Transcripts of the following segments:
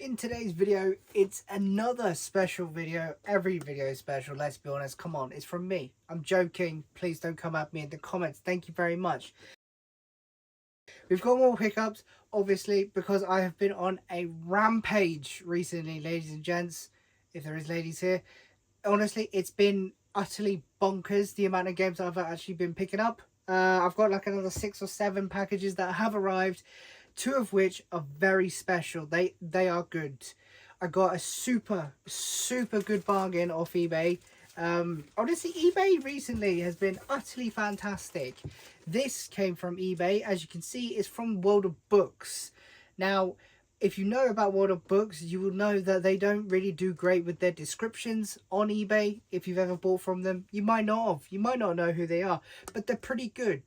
In today's video, it's another special video. Every video is special, let's be honest. Come on, it's from me. I'm joking. Please don't come at me in the comments. Thank you very much. We've got more pickups, obviously, because I have been on a rampage recently, ladies and gents, if there is ladies here. Honestly, it's been utterly bonkers, the amount of games I've actually been picking up. I've got like another 6 or 7 packages that have arrived, 2 of which are very special. They are good. I got a super good bargain off eBay. Honestly, eBay recently has been utterly fantastic. This came from eBay. As you can see, it's from World of Books. Now, if you know about World of Books, you will know that they don't really do great with their descriptions on eBay. If you've ever bought from them, you might not have. You might not know who they are, but they're pretty good.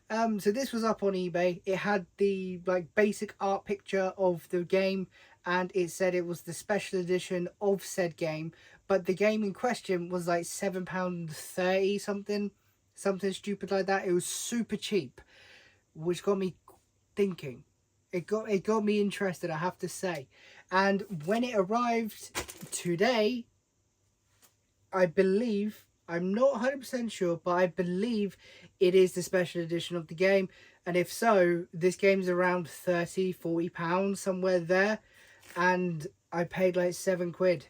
So this was up on eBay. It had the basic art picture of the game, and it said it was the special edition of said game. But the game in question was like £7.30 something stupid like that. It was super cheap, which got me thinking. It got me interested, I have to say. And when it arrived today, I believe, I'm not 100% sure, but I believe it is the special edition of the game. And if so, this game's around £30-40, somewhere there. And I paid like £7.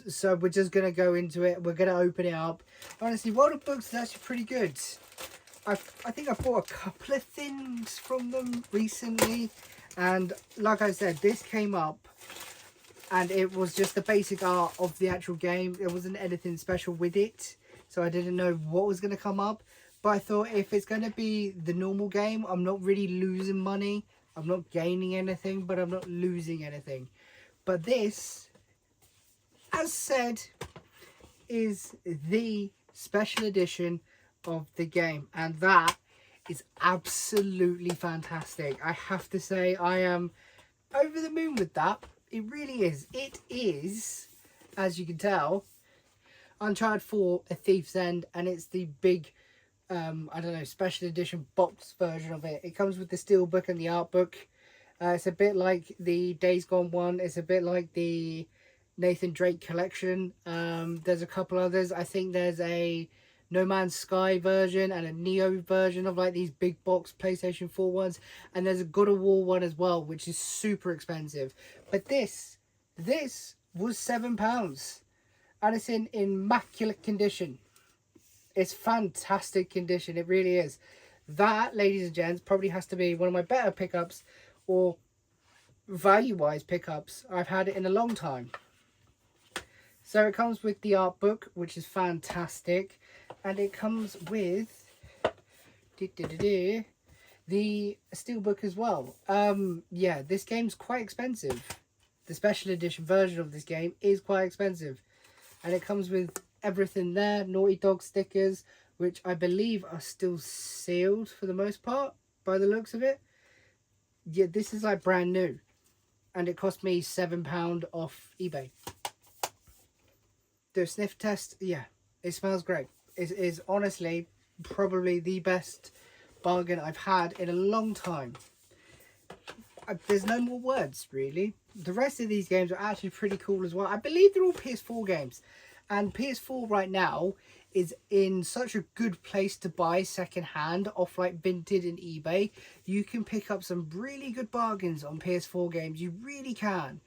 So we're just going to go into it. We're going to open it up. Honestly, World of Books is actually pretty good. I think I bought a couple of things from them recently. And like I said, this came up. And it was just the basic art of the actual game. There wasn't anything special with it. So I didn't know what was going to come up. But I thought if it's going to be the normal game, I'm not really losing money. I'm not gaining anything, but I'm not losing anything. But this, as said, is the special edition of the game. And that is absolutely fantastic. I have to say, I am over the moon with that. It really is. It is, as you can tell, Uncharted 4, A Thief's End, and it's the big, I don't know, special edition box version of it. It comes with the steelbook and the art book. It's a bit like the Days Gone one. It's a bit like the Nathan Drake collection. There's a couple others. I think there's a No Man's Sky version and a Neo version of like these big box PlayStation 4 ones, and there's a God of War one as well, which is super expensive. But this was £7, and it's in immaculate condition. It's fantastic condition, it really is. That, ladies and gents, probably has to be one of my better pickups, or value wise pickups I've had it in a long time. So it comes with the art book, which is fantastic. And it comes with the steelbook as well. Yeah, this game's quite expensive. The special edition version of this game is quite expensive. And it comes with everything there. Naughty Dog stickers, which I believe are still sealed for the most part, by the looks of it. Yeah, this is like brand new. And it cost me £7 off eBay. Do a sniff test. Yeah, it smells great. It is honestly probably the best bargain I've had in a long time. There's no more words, really. The rest of these games are actually pretty cool as well. I believe they're all PS4 games. And PS4 right now is in such a good place to buy second-hand off like Vinted and eBay. You can pick up some really good bargains on PS4 games. You really can.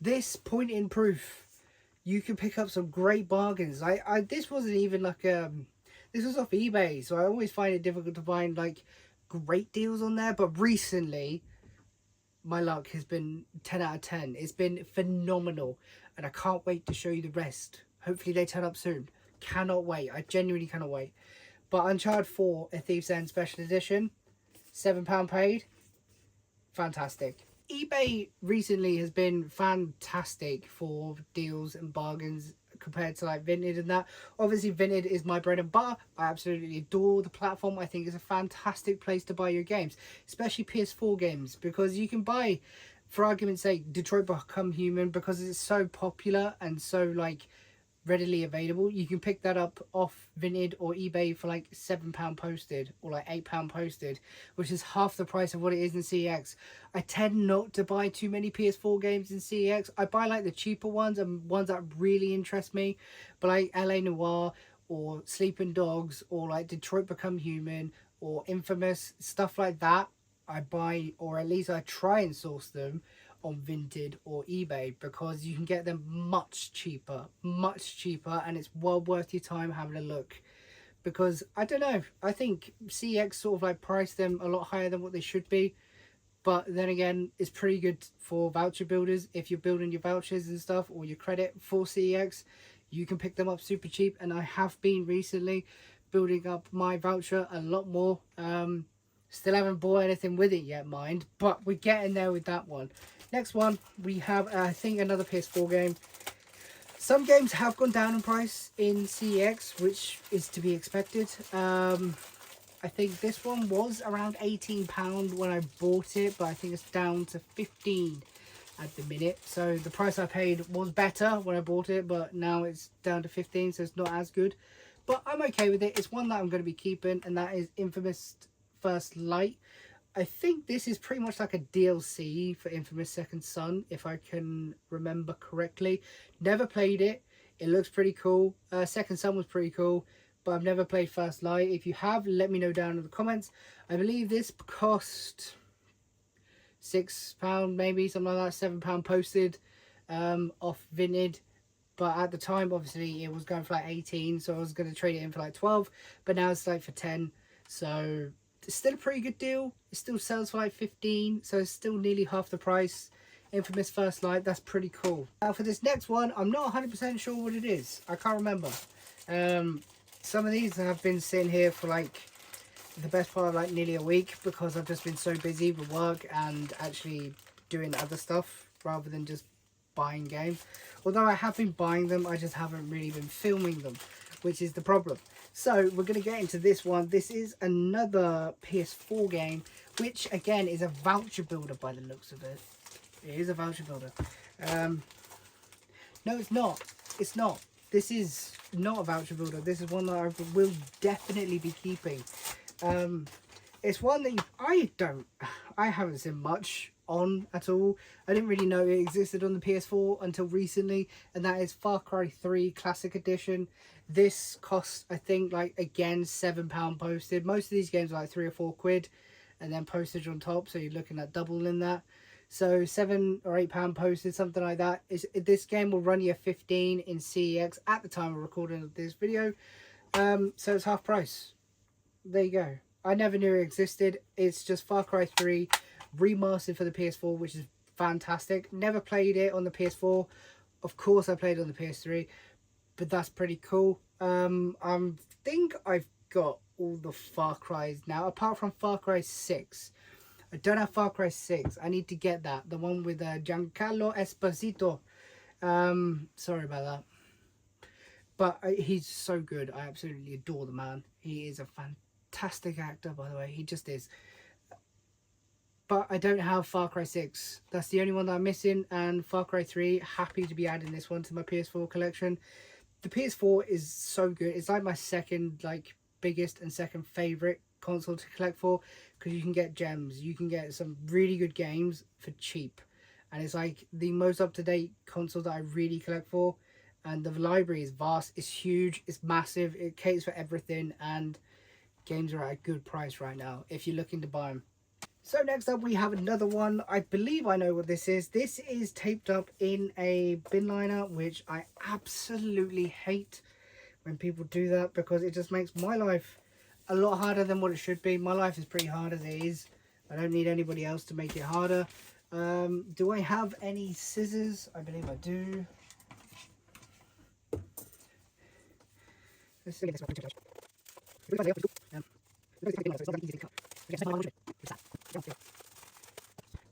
This point in proof. You can pick up some great bargains. This wasn't even like this was off eBay, so I always find it difficult to find like great deals on there. But recently, my luck has been 10 out of 10. It's been phenomenal, and I can't wait to show you the rest. Hopefully they turn up soon. Cannot wait. I genuinely cannot wait. But Uncharted 4, A Thief's End Special Edition, £7 paid. Fantastic. eBay recently has been fantastic for deals and bargains compared to like Vinted and that. Obviously Vinted is my bread and butter. I absolutely adore the platform. I think it's a fantastic place to buy your games, especially PS4 games, because you can buy, for argument's sake, Detroit Become Human, because it's so popular and so like readily available. You can pick that up off Vinted or eBay for like £7 posted or like £8 posted, which is half the price of what it is in CEX. I tend not to buy too many PS4 games in CEX. I buy like the cheaper ones and ones that really interest me, but like LA Noire or Sleeping Dogs or like Detroit Become Human or Infamous, stuff like that, I buy, or at least I try and source them on Vinted or eBay, because you can get them much cheaper, and it's well worth your time having a look. Because I don't know, I think CX sort of like priced them a lot higher than what they should be, but then again, it's pretty good for voucher builders. If you're building your vouchers and stuff or your credit for CEX, you can pick them up super cheap, and I have been recently building up my voucher a lot more. Still haven't bought anything with it yet, mind, but we're getting there with that one. Next one, we have, I think, another PS4 game. Some games have gone down in price in CEX, which is to be expected. I think this one was around £18 when I bought it, but I think it's down to 15 at the minute. So the price I paid was better when I bought it, but now it's down to 15, so it's not as good. But I'm okay with it. It's one that I'm going to be keeping, and that is Infamous First Light. I think this is pretty much like a DLC for Infamous Second Son, if I can remember correctly. Never played it. It looks pretty cool. Second Son was pretty cool, but I've never played First Light. If you have, let me know down in the comments. I believe this cost £6, maybe, something like that, £7 posted off Vinted. But at the time, obviously, it was going for like 18, so I was going to trade it in for like 12, but now it's like for 10, so it's still a pretty good deal. It still sells for like 15, so it's still nearly half the price. Infamous First Light, that's pretty cool. Now for this next one, I'm not 100% sure what it is. I can't remember. Some of these have been sitting here for like the best part of like nearly a week, because I've just been so busy with work and actually doing other stuff rather than just buying games. Although I have been buying them, I just haven't really been filming them, which is the problem. So we're going to get into this one. This is another PS4 game, which again is a voucher builder by the looks of it. It is a voucher builder. No, it's not. It's not. This is not a voucher builder. This is one that I will definitely be keeping. It's one that I haven't seen much on at all. I didn't really know it existed on the PS4 until recently, and that is Far Cry 3 Classic Edition. This costs, I think, like, again, £7 posted. Most of these games are like £3 or £4, and then postage on top, so you're looking at doubling that. So £7 or £8 posted, something like that. This game will run you 15 in CEX at the time of recording of this video. So it's half price. There you go. I never knew it existed. It's just Far Cry 3 remastered for the PS4, which is fantastic. Never played it on the PS4. Of course I played it on the PS3, but that's pretty cool. I think I've got all the Far Cries now, apart from Far Cry 6. I don't have Far Cry 6. I need to get that. The one with Giancarlo Esposito. Sorry about that. But he's so good. I absolutely adore the man. He is a fantastic actor, by the way. He just is. But I don't have Far Cry 6. That's the only one that I'm missing. And Far Cry 3, happy to be adding this one to my PS4 collection. The PS4 is so good. It's like my second, like, biggest and second favourite console to collect for, because you can get gems. You can get some really good games for cheap. And it's like the most up-to-date console that I really collect for. And the library is vast. It's huge. It's massive. It caters for everything. And games are at a good price right now if you're looking to buy them. So next up we have another one. I believe I know what this is. This is taped up in a bin liner, which I absolutely hate when people do that, because it just makes my life a lot harder than what it should be. My life is pretty hard as it is. I don't need anybody else to make it harder. Do I have any scissors? I believe I do. Let's see.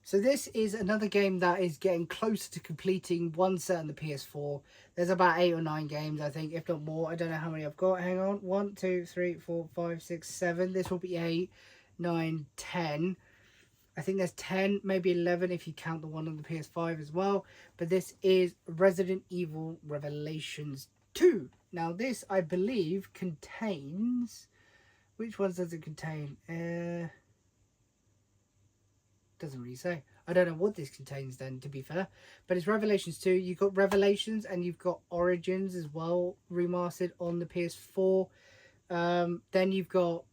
So this is another game that is getting closer to completing one set on the PS4. There's about 8 or 9 games, I think, if not more. I don't know how many I've got. Hang on. 1, 2, 3, 4, 5, 6, 7. This will be 8, 9, 10. I think there's 10, maybe 11 if you count the one on the PS5 as well. But this is Resident Evil Revelations 2. Now this, I believe, contains... Which ones does it contain? Doesn't really say. I don't know what this contains then, to be fair. But it's Revelations 2. You've got Revelations and you've got Origins as well, remastered on the PS4. Then you've got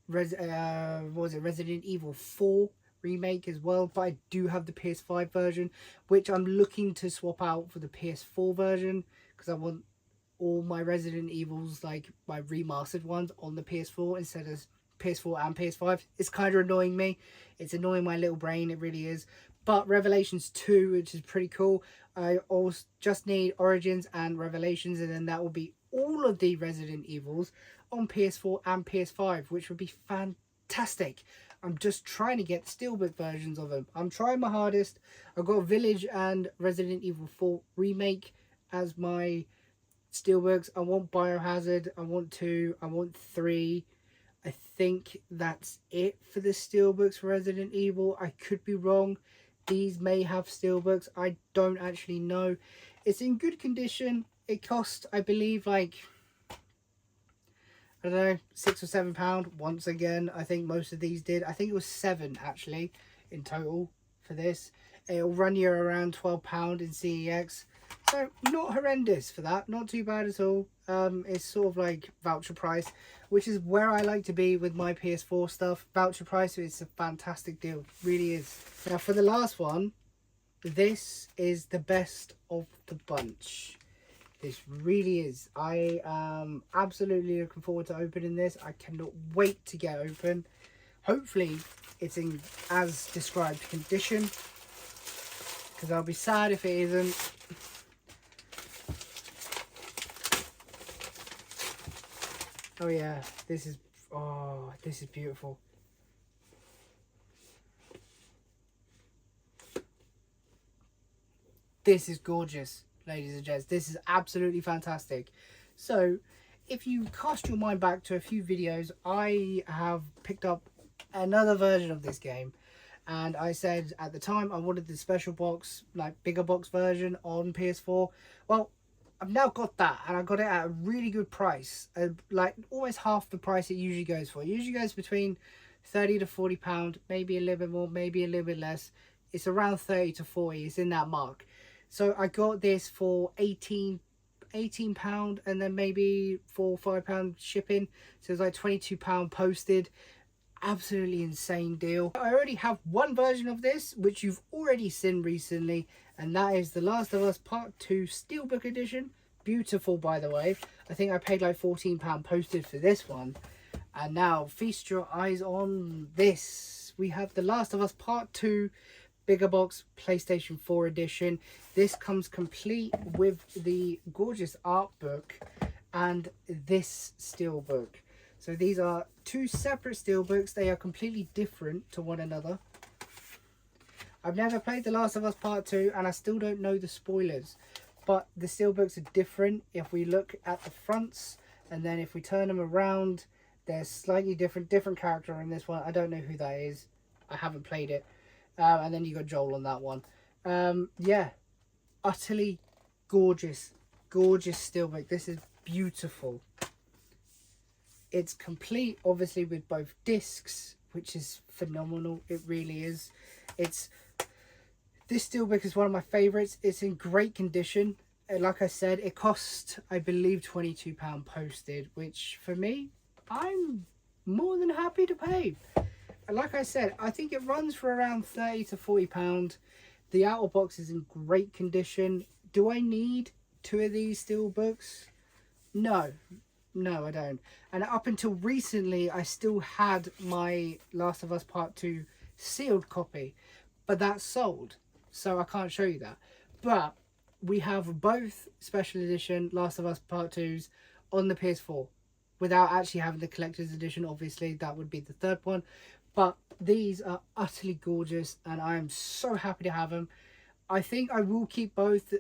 Resident Evil 4 remake as well. But I do have the PS5 version, which I'm looking to swap out for the PS4 version, because I want all my Resident Evils, like my remastered ones, on the PS4 instead of PS4 and PS5. It's kind of annoying me. It's annoying my little brain, it really is. But Revelations 2, which is pretty cool. I also just need Origins and Revelations, and then that will be all of the Resident Evils on PS4 and PS5, which would be fantastic. I'm just trying to get steelbook versions of them. I'm trying my hardest. I've got Village and Resident Evil 4 remake as my steelbooks. I want Biohazard, I want 2, I want 3. I think that's it for the steelbooks for Resident Evil. I could be wrong. These may have steelbooks. I don't actually know. It's in good condition. It cost, I believe, like, I don't know, £6 or £7. Once again, I think most of these did. I think it was 7 actually in total for this. It'll run you around £12 in CEX. So not horrendous for that, not too bad at all. It's sort of like voucher price, which is where I like to be with my PS4 stuff. Voucher price is a fantastic deal, really is. Now for the last one, this is the best of the bunch. This really is. I am absolutely looking forward to opening this. I cannot wait to get open. Hopefully it's in as described condition, because I'll be sad if it isn't. Oh yeah, this is beautiful. This is gorgeous, ladies and gents. This is absolutely fantastic. So, if you cast your mind back to a few videos, I have picked up another version of this game. And I said at the time I wanted the special box, like bigger box version on PS4. Well, I've now got that, and I got it at a really good price, like almost half the price it usually goes for. It usually goes between £30 to £40, maybe a little bit more, maybe a little bit less. It's around 30 to 40, it's in that mark. So I got this for £18, and then maybe £4 or £5 shipping, so it's like £22 posted. Absolutely insane deal. I already have one version of this, which you've already seen recently, and that is The Last of Us Part 2 Steelbook Edition. Beautiful, by the way. I think I paid like £14 posted for this one. And now, feast your eyes on this. We have The Last of Us Part 2 Bigger Box PlayStation 4 Edition. This comes complete with the gorgeous art book and this steelbook. So these are two separate steelbooks. They are completely different to one another. I've never played The Last of Us Part 2, and I still don't know the spoilers. But the steelbooks are different. If we look at the fronts, and then if we turn them around, they're slightly different character in this one. I don't know who that is. I haven't played it. And then you got Joel on that one. Yeah, utterly gorgeous steelbook. This is beautiful. It's complete, obviously, with both discs, which is phenomenal. It really is. This steelbook is one of my favourites. It's in great condition. Like I said, it cost, I believe, £22 posted, which for me, I'm more than happy to pay. Like I said, I think it runs for around £30 to £40. The outer box is in great condition. Do I need 2 of these steelbooks? No, I don't. And up until recently, I still had my Last of Us Part 2 sealed copy, but that's sold, so I can't show you that. But we have both special edition Last of Us Part 2s on the PS4 without actually having the collector's edition. Obviously, that would be the third one. But these are utterly gorgeous, and I am so happy to have them. I think I will keep both.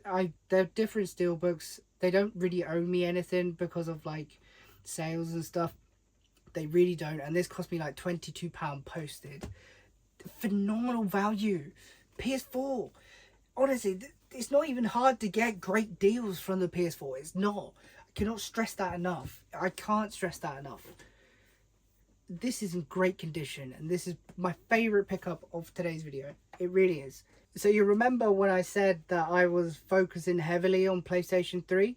They're different steelbooks. They don't really owe me anything because of like sales and stuff. They really don't. And this cost me like £22 posted. Phenomenal value. PS4. Honestly, it's not even hard to get great deals from the PS4. It's not. I cannot stress that enough. I can't stress that enough. This is in great condition, and this is my favorite pickup of today's video. It really is. So you remember when I said that I was focusing heavily on PlayStation 3?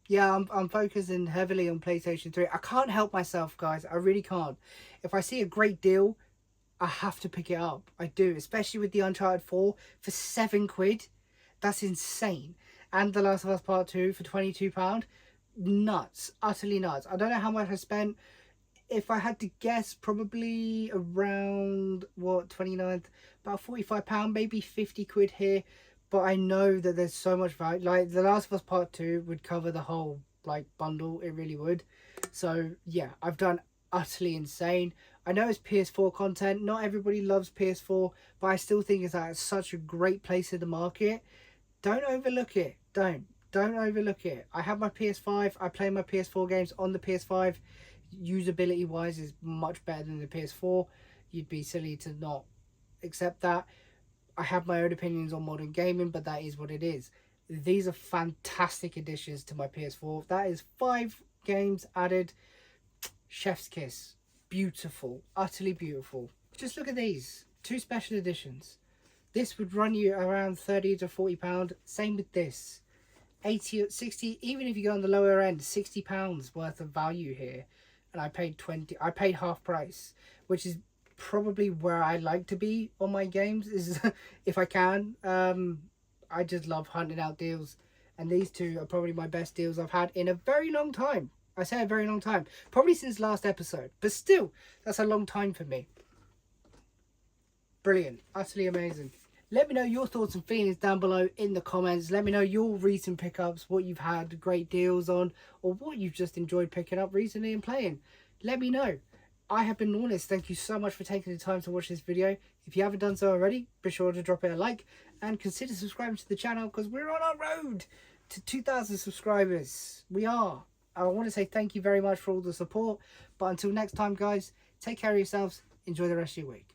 Yeah, I'm focusing heavily on PlayStation 3. I can't help myself, guys. I really can't. If I see a great deal, I have to pick it up. I do, especially with the Uncharted 4 for £7. That's insane. And The Last of Us Part 2 for £22. Nuts. Utterly nuts. I don't know how much I spent. If I had to guess, probably around, what, 29th? About £45, maybe £50 here. But I know that there's so much value. Like, The Last of Us Part 2 would cover the whole, like, bundle. It really would. So, yeah, I've done utterly insane. I know it's PS4 content. Not everybody loves PS4. But I still think it's at such a great place in the market. Don't overlook it. Don't overlook it. I have my PS5. I play my PS4 games on the PS5. Usability wise is much better than the PS4. You'd be silly to not accept that. I have my own opinions on modern gaming, but that is what it is. These are fantastic additions to my PS4. That is 5 games added. Chef's kiss. Beautiful. Utterly beautiful. Just look at these. 2 special editions. This would run you around £30 to £40. Same with this. 80, 60, even if you go on the lower end, £60 worth of value here. And I paid 20. I paid half price, which is probably where I like to be on my games, is if I can. I just love hunting out deals, and these 2 are probably my best deals I've had in a very long time. I say a very long time, probably since last episode, but still, that's a long time for me. Brilliant. Utterly amazing. Let me know your thoughts and feelings down below in the comments. Let me know your recent pickups, what you've had great deals on, or what you've just enjoyed picking up recently and playing. Let me know. I have been Lawless. Thank you so much for taking the time to watch this video. If you haven't done so already, be sure to drop it a like and consider subscribing to the channel, because we're on our road to 2,000 subscribers. We are. I want to say thank you very much for all the support. But until next time, guys, take care of yourselves. Enjoy the rest of your week.